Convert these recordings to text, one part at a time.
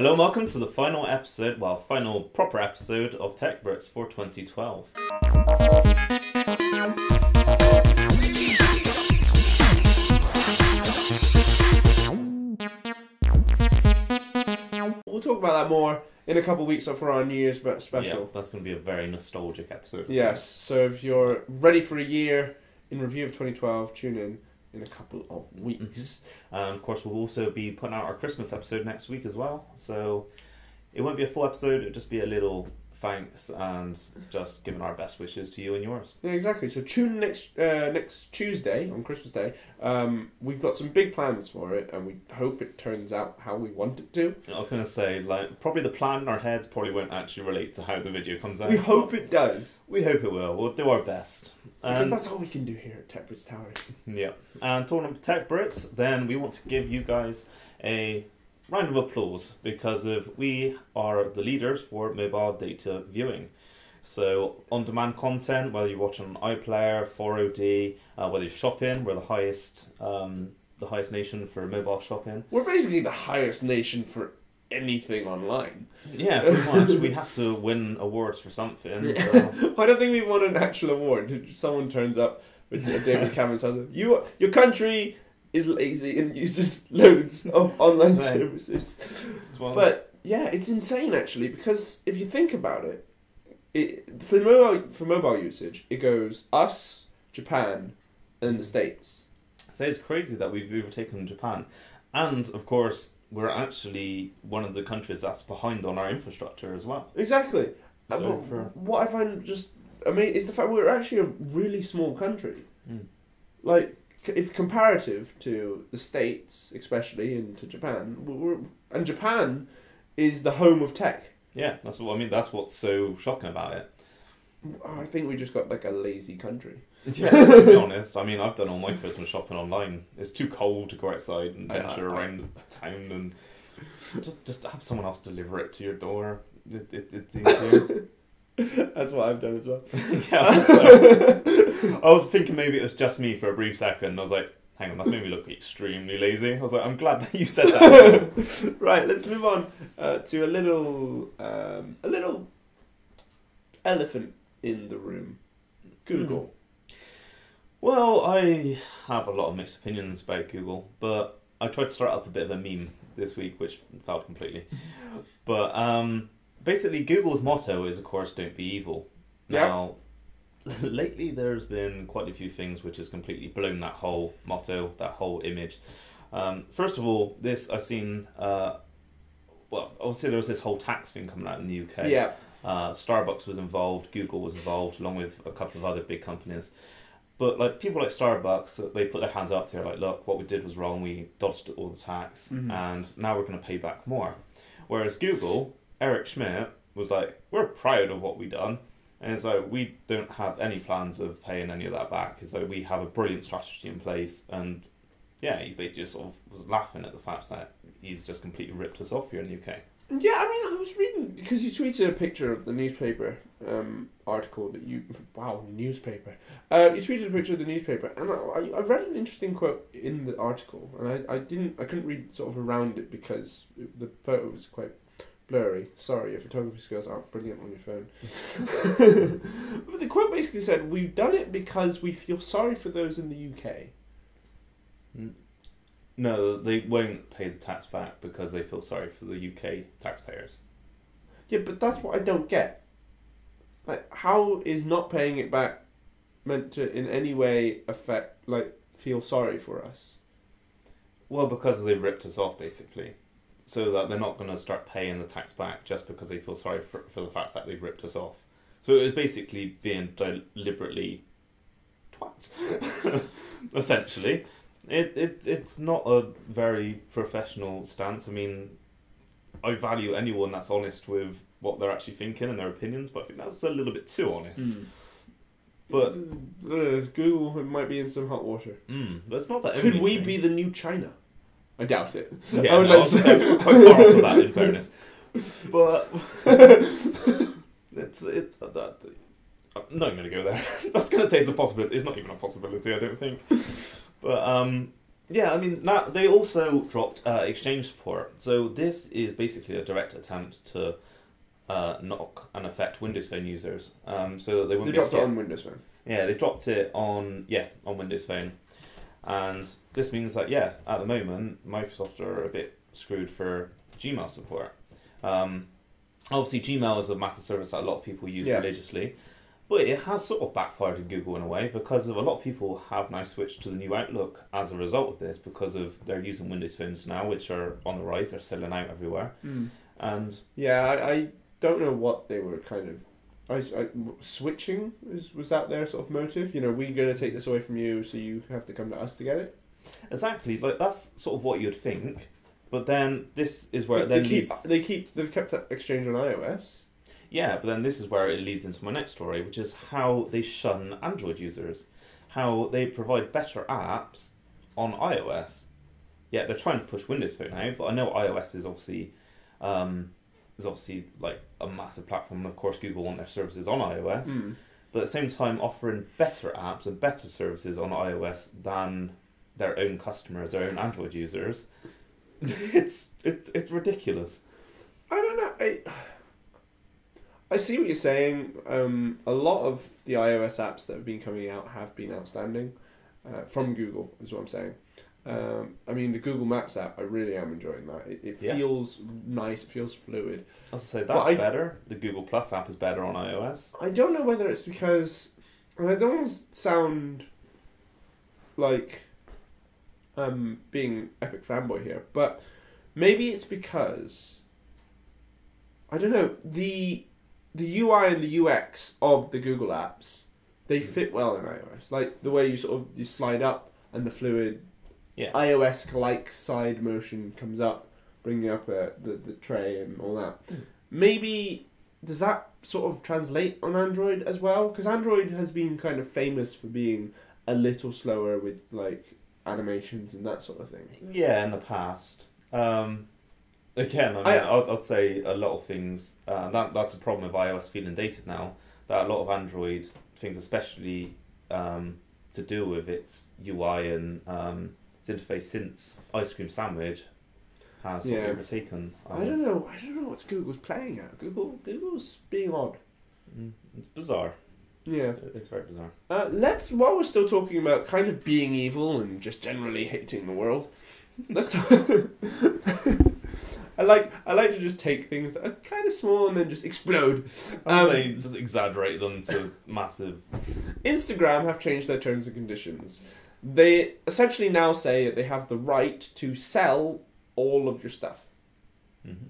Hello and welcome to the final episode, final proper episode of TEChBrits for 2012. We'll talk about that more in a couple of weeks for our New Year's special. Yeah, that's going to be a very nostalgic episode. Yes, so if you're ready for a year in review of 2012, tune in a couple of weeks. Of course, we'll also be putting out our Christmas episode next week as well. So it won't be a full episode, it'll just be a little thanks and just giving our best wishes to you and yours. Yeah, exactly. So tune next Tuesday, on Christmas Day. We've got some big plans for it, and we hope it turns out how we want it to. I was going to say, probably the plan in our heads probably won't actually relate to how the video comes out. We hope it does. We hope it will. We'll do our best. Because that's all we can do here at TEChBrits Towers. Yeah. And talking about TEChBrits, then we want to give you guys a round of applause because we are the leaders for mobile data viewing. So on-demand content, whether you're watching on iPlayer, 4OD, whether you're shopping, we're the highest nation for mobile shopping. We're basically the highest nation for anything online. Yeah, pretty much. We have to win awards for something. So. I don't think we've won an actual award. Someone turns up with David Cameron says, your country is lazy and uses loads of online services. Well, but yeah, it's insane actually, because if you think about it, for mobile usage, it goes us, Japan, and the States. So it's crazy that we've overtaken Japan, and of course we're actually one of the countries that's behind on our infrastructure as well. Exactly. So what I find just amazing is the fact we're actually a really small country. Like, if comparative to the States, especially, and to Japan, and Japan is the home of tech. Yeah, that's what I mean. That's what's so shocking about it. I think we just got like a lazy country. Yeah, to be honest. I mean, I've done all my Christmas shopping online. It's too cold to go outside and venture around the town, and just have someone else deliver it to your door. It's easier. That's what I've done as well. Yeah. So, I was thinking maybe it was just me for a brief second. I was like, hang on, that's made me look extremely lazy. I was like, I'm glad that you said that. Right, let's move on to a little elephant in the room. Google. Well, I have a lot of mixed opinions about Google, but I tried to start up a bit of a meme this week, which failed completely. But basically, Google's motto is, of course, don't be evil. Now, lately there's been quite a few things which has completely blown that whole motto, that whole image. First of all, I've seen, obviously there was this whole tax thing coming out in the UK. Yeah. Starbucks was involved, Google was involved, along with a couple of other big companies. But people like Starbucks, they put their hands up, they're like, look, what we did was wrong, we dodged all the tax, and now we're going to pay back more. Whereas Google, Eric Schmidt, was like, we're proud of what we've done, and it's like, we don't have any plans of paying any of that back. It's like, we have a brilliant strategy in place, and yeah, he basically just sort of was laughing at the fact that he's just completely ripped us off here in the UK. Yeah, I mean, I was reading, because you tweeted a picture of the newspaper article that you... Wow, newspaper. You tweeted a picture of the newspaper, and I read an interesting quote in the article, and I couldn't read sort of around it because the photo was quite blurry. Sorry, your photography skills aren't brilliant on your phone. But the quote basically said, we've done it because we feel sorry for those in the UK. No, they won't pay the tax back because they feel sorry for the UK taxpayers. Yeah, but that's what I don't get. Like, how is not paying it back meant to in any way feel sorry for us? Well, because they ripped us off, basically. So that they're not going to start paying the tax back just because they feel sorry for the fact that they've ripped us off. So it was basically being deliberately twats, essentially. It's not a very professional stance. I mean, I value anyone that's honest with what they're actually thinking and their opinions, but I think that's a little bit too honest. But Google might be in some hot water. But it's not that. Could we be the new China? I doubt it. Yeah, I would like to say quite far off of that, in fairness. But I'm not going to go there. I was going to say it's a possibility. It's not even a possibility, I don't think. But Yeah, I mean, now they also dropped Exchange support. So this is basically a direct attempt to knock and affect Windows Phone users, so that they won't. They be dropped able it to on Windows Phone. Yeah, they dropped it on Windows Phone, and this means that at the moment Microsoft are a bit screwed for Gmail support. Obviously, Gmail is a massive service that a lot of people use religiously, but it has sort of backfired in Google in a way, because of a lot of people have now switched to the new Outlook as a result of this, because of they're using Windows phones now, which are on the rise. They're selling out everywhere, and I don't know what they were kind of. Switching was that their sort of motive? You know, we're going to take this away from you, so you have to come to us to get it. Exactly, like that's sort of what you'd think, but then this is where they've kept Exchange on iOS. Yeah, but then this is where it leads into my next story, which is how they shun Android users, how they provide better apps on iOS. Yeah, they're trying to push Windows Phone now, but I know iOS is obviously like a massive platform, and of course Google want their services on iOS, but at the same time offering better apps and better services on iOS than their own customers, their own Android users. It's ridiculous. I don't know. I see what you're saying. A lot of the iOS apps that have been coming out have been outstanding from Google, is what I'm saying. I mean, the Google Maps app, I really am enjoying that. It feels nice, it feels fluid. I was going to say, that's better. The Google Plus app is better on iOS. I don't know whether it's because, and I don't want to sound like being epic fanboy here, but maybe it's because, I don't know, the UI and the UX of the Google apps, they fit well in iOS. Like the way you slide up and the fluid iOS-like side motion comes up, bringing up the tray and all that. Maybe does that sort of translate on Android as well? Because Android has been kind of famous for being a little slower with like animations and that sort of thing. Yeah, in the past. Again, I'd say a lot of things. That's the problem with iOS feeling dated now. That a lot of Android things, especially to do with its UI and its interface since Ice Cream Sandwich, has sort of overtaken. I don't know what Google's playing at. Google's being odd. It's bizarre. Yeah, it's very bizarre. While we're still talking about kind of being evil and just generally hating the world, let's talk. I like to just take things that are kind of small and then just explode. Just exaggerate them to massive. Instagram have changed their terms and conditions. They essentially now say that they have the right to sell all of your stuff.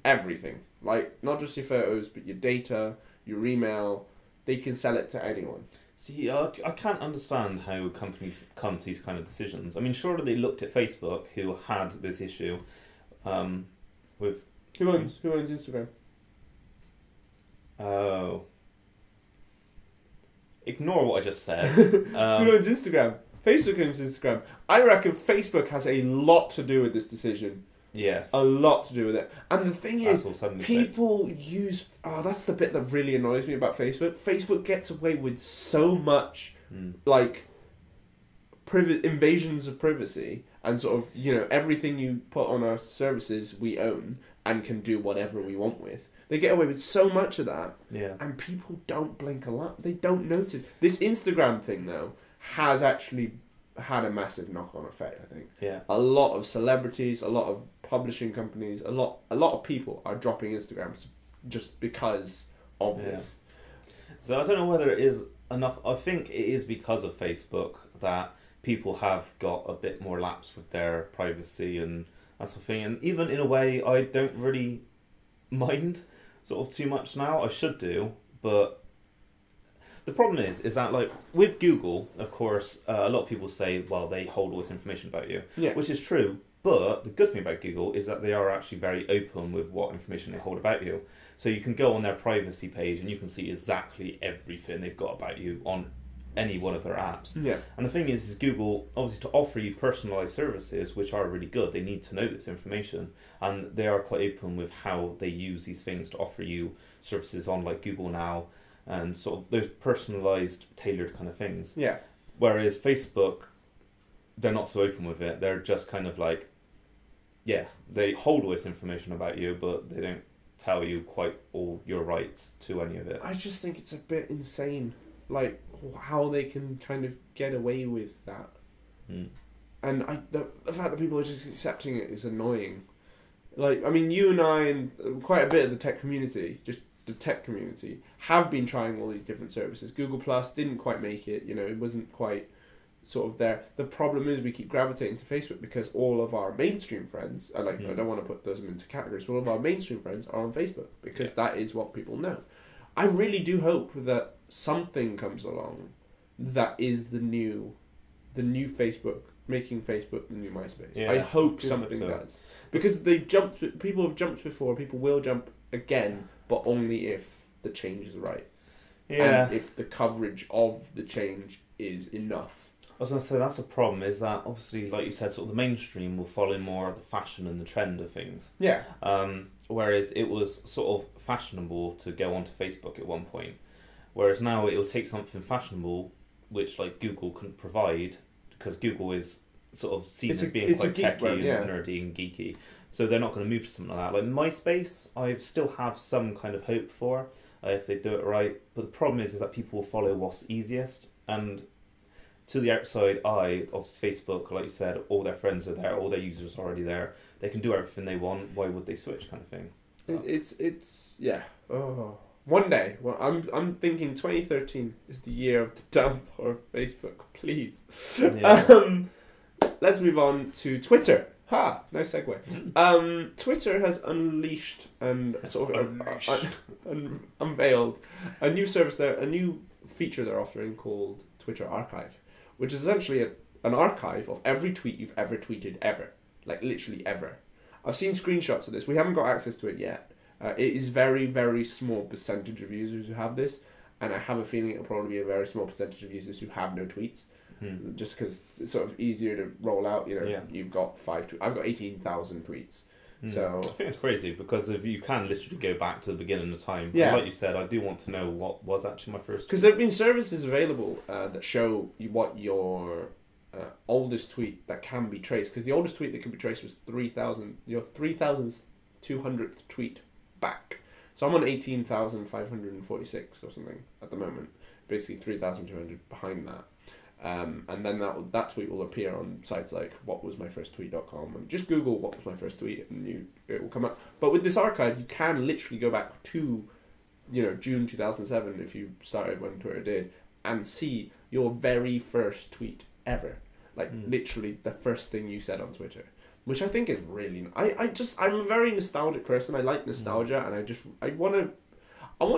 Everything. Like, not just your photos, but your data, your email. They can sell it to anyone. See, I can't understand how companies come to these kind of decisions. I mean, surely they looked at Facebook, who had this issue with... Who owns Instagram? Oh. Ignore what I just said. Who owns Instagram? Facebook owns Instagram. I reckon Facebook has a lot to do with this decision. Yes. A lot to do with it. And the thing is, people use... Oh, that's the bit that really annoys me about Facebook. Facebook gets away with so much, like, invasions of privacy and sort of, everything you put on our services we own and can do whatever we want with. They get away with so much of that. Yeah. And people don't blink a lot. They don't notice. This Instagram thing, though, has actually had a massive knock-on effect, I think. Yeah. A lot of celebrities, a lot of publishing companies, a lot of people are dropping Instagram just because of this. So I don't know whether it is enough. I think it is because of Facebook that people have got a bit more lapse with their privacy and that sort of thing. And even in a way, I don't really mind sort of too much now. I should do, but the problem is that, like, with Google, of course, a lot of people say, well, they hold all this information about you, which is true. But the good thing about Google is that they are actually very open with what information they hold about you. So you can go on their privacy page and you can see exactly everything they've got about you on any one of their apps. Yeah. And the thing is Google, obviously, to offer you personalised services, which are really good, they need to know this information. And they are quite open with how they use these things to offer you services on, like, Google Now and sort of those personalised, tailored kind of things. Yeah. Whereas Facebook they're not so open with it. They're just kind of like, yeah, they hold all this information about you, but they don't tell you quite all your rights to any of it. I just think it's a bit insane, like how they can kind of get away with that. And the fact that people are just accepting it is annoying. Like, I mean, you and I and quite a bit of the tech community, just the tech community, have been trying all these different services. Google Plus didn't quite make it, it wasn't quite sort of there. The problem is we keep gravitating to Facebook because all of our mainstream friends, I don't want to put those into categories, but all of our mainstream friends are on Facebook because that is what people know. I really do hope that something comes along that is the new Facebook, making Facebook the new MySpace. Yeah, I hope something does. Because people have jumped before, people will jump again, but only if the change is right. Yeah. And if the coverage of the change is enough. I was going to say, that's a problem, is that obviously, like you said, sort of the mainstream will follow more of the fashion and the trend of things. Yeah. Whereas it was sort of fashionable to go onto Facebook at one point. Whereas now it will take something fashionable, which like Google couldn't provide, because Google is sort of seen as being quite techy and nerdy and geeky. So they're not going to move to something like that. Like MySpace, I still have some kind of hope for, if they do it right. But the problem is that people will follow what's easiest. And to the outside eye of Facebook, like you said, all their friends are there, all their users are already there. They can do everything they want. Why would they switch, kind of thing? It's yeah. Oh. One day, well, I'm thinking 2013 is the year of the dump for Facebook. Please. Yeah. Let's move on to Twitter. Ha! Nice segue. Twitter has unleashed and sort of unveiled a new service there, a new feature they're offering called Twitter Archive, which is essentially an archive of every tweet you've ever tweeted ever. Like, literally ever. I've seen screenshots of this. We haven't got access to it yet. It is very, very small percentage of users who have this, and I have a feeling it'll probably be a very small percentage of users who have no tweets. Just because it's sort of easier to roll out. You've got 5 tweets. I've got 18,000 tweets. So I think it's crazy because if you can literally go back to the beginning of time. Yeah. Like you said, I do want to know what was actually my first. Because there have been services available that show you what your oldest tweet that can be traced. Because the oldest tweet that can be traced was 3,000. Your 3,200th tweet back. So I'm on 18,546 or something at the moment. Basically 3,200 behind that. And then that tweet will appear on sites like whatwasmyfirsttweet.com, and just Google what was my first tweet and it will come up. But with this archive, you can literally go back to June 2007 if you started when Twitter did, and see your very first tweet ever, like literally the first thing you said on Twitter, which I think is really. I'm a very nostalgic person. I like nostalgia, and I want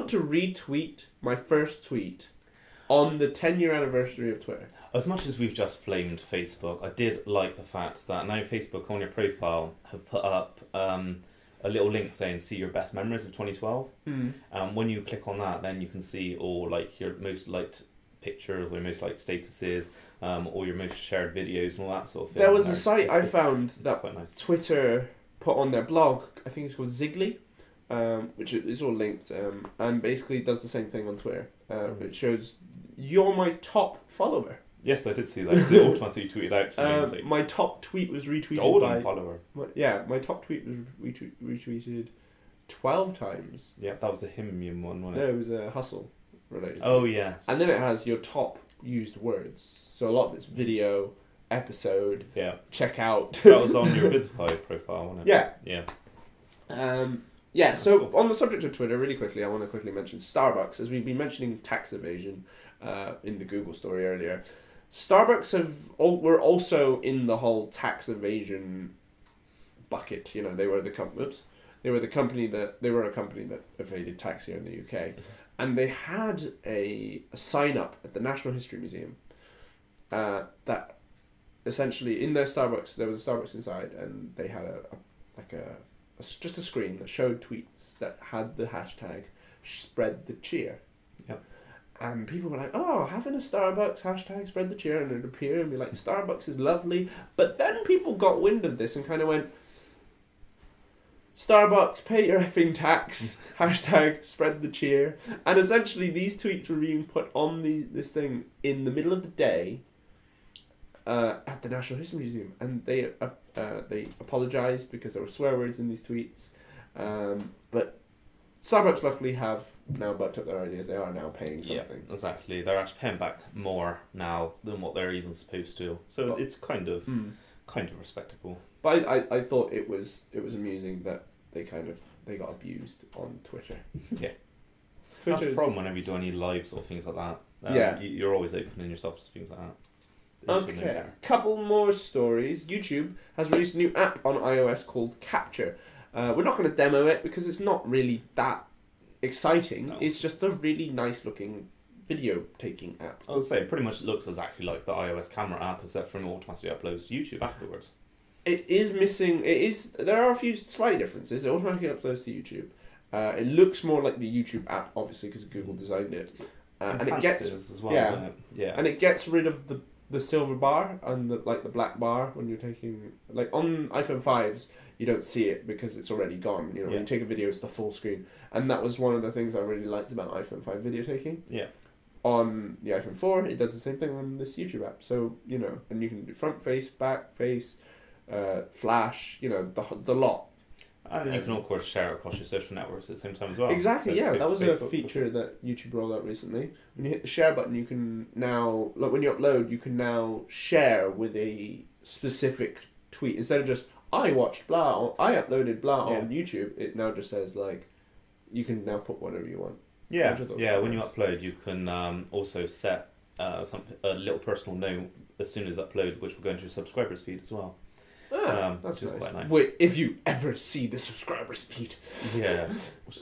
to retweet my first tweet on the 10-year anniversary of Twitter. As much as we've just flamed Facebook, I did like the fact that now Facebook on your profile have put up a little link saying see your best memories of 2012. When you click on that, then you can see all like your most liked pictures, or your most liked statuses, or your most shared videos and all that sort of thing. There was a site I found that quite nice. Twitter put on their blog, I think it's called Zigly, which is all linked, and basically does the same thing on Twitter. It shows you're my top follower. Yes, I did see that. They automatically tweeted out to me. My top tweet was retweeted golden follower. My top tweet was retweeted 12 times. Yeah, that was the Himium one, wasn't it? No, it was a Hustle related. Oh, yes. And then it has your top used words. So a lot of it's video, episode, check out. That was on your Visify profile, wasn't it? Yeah. Yeah, so on the subject of Twitter, really quickly, I want to quickly mention Starbucks. As we've been mentioning tax evasion in the Google story earlier, Starbucks were also in the whole tax evasion bucket. They were a company that evaded tax here in the UK, and they had a sign up at the National History Museum that essentially in their Starbucks there was a Starbucks inside, and they had just a screen that showed tweets that had the hashtag spread the cheer. Yep. And people were like, oh, having a Starbucks hashtag spread the cheer, and it'd appear and be like, Starbucks is lovely. But then people got wind of this and kind of went, Starbucks, pay your effing tax, hashtag spread the cheer. And essentially these tweets were being put on this thing in the middle of the day at the National History Museum, and they apologised because there were swear words in these tweets. But Starbucks luckily have now bucked up their ideas. They are now paying something. Yeah, exactly. They're actually paying back more now than what they're even supposed to. So it's kind of respectable. But I thought it was amusing that they got abused on Twitter. Yeah. That's the problem whenever you do any lives or things like that. You're always opening yourself to things like that. Okay, couple more stories. YouTube has released a new app on iOS called Capture. We're not going to demo it because it's not really that exciting. No. It's just a really nice looking video taking app. I would say it pretty much looks exactly like the iOS camera app, except for it automatically uploads to YouTube afterwards. It is missing. There are a few slight differences. It automatically uploads to YouTube. It looks more like the YouTube app, obviously, because Google designed it. And it gets as well, and it gets rid of the silver bar and the black bar when you're taking, like on iPhone 5s you don't see it because it's already gone. When you take a video, it's the full screen, and that was one of the things I really liked about iPhone 5 video taking. Yeah. On the iPhone 4, it does the same thing on this YouTube app. So and you can do front face, back face, flash, the lot. And you can, of course, share across your social networks at the same time as well. Exactly, so that was a feature that YouTube rolled out recently. When you hit the share button, you can now, like when you upload, you can now share with a specific tweet. Instead of just, I watched blah, or I uploaded blah on YouTube, it now just says, like, you can now put whatever you want. Yeah, when you upload, you can also set a little personal note as soon as upload, which will go into your subscribers feed as well. That's nice. Quite nice. Wait, if you ever see the subscribers feed. Yeah.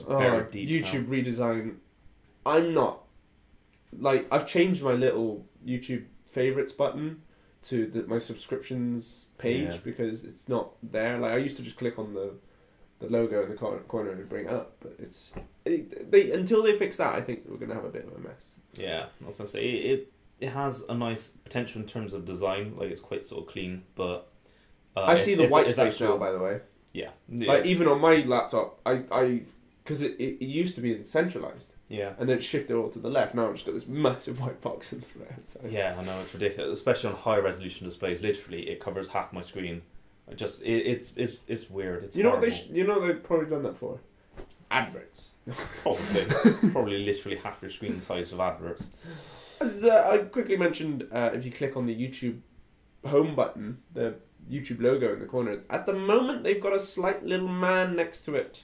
Very deep YouTube redesign. I'm not... I've changed my little YouTube favorites button to my subscriptions page because it's not there. I used to just click on the logo in the corner and bring it up, but until they fix that, I think we're going to have a bit of a mess. Yeah, I was going to say, it has a nice potential in terms of design. It's quite sort of clean, but... I see the white space now, by the way. Yeah. Even on my laptop, because it used to be centralized. Yeah. And then it shifted all to the left. Now I've just got this massive white box in the right side. Yeah, I know, it's ridiculous. Especially on high resolution displays. Literally, it covers half my screen. It's weird. It's horrible. They've probably done that for? Adverts. Probably literally half your screen size of adverts. I quickly mentioned if you click on the YouTube home button, the YouTube logo in the corner. At the moment, they've got a slight little man next to it.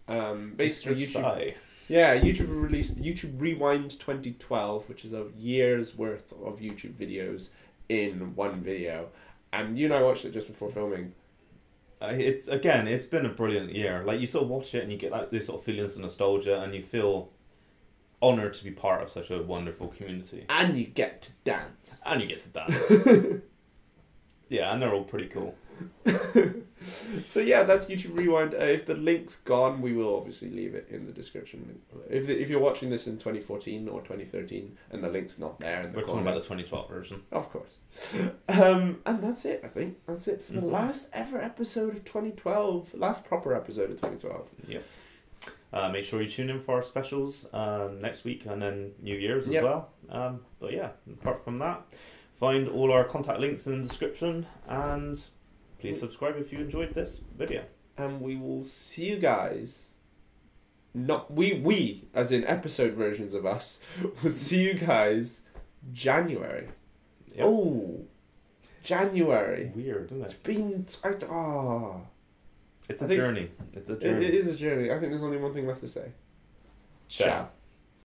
Basically, YouTube. Yeah, YouTube released YouTube Rewind 2012, which is a year's worth of YouTube videos in one video. And you and I watched it just before filming. It's been a brilliant year. You sort of watch it and you get these sort of feelings of nostalgia, and you feel honoured to be part of such a wonderful community. And you get to dance. Yeah, and they're all pretty cool. So yeah, that's YouTube Rewind. If the link's gone, we will obviously leave it in the description. If you're watching this in 2014 or 2013 and the link's not there, we're talking about the 2012 version, of course. And that's it. I think that's it for the last ever episode of 2012. Last proper episode of 2012. Yeah. Make sure you tune in for our specials next week and then New Year's as well. But yeah, apart from that, find all our contact links in the description, and please subscribe if you enjoyed this video. And we will see you guys. Not we as in episode versions of us. We'll see you guys January. Yep. Oh, January. It's weird, isn't it? It's been It's a journey. It's a journey. It is a journey. I think there's only one thing left to say. Ciao.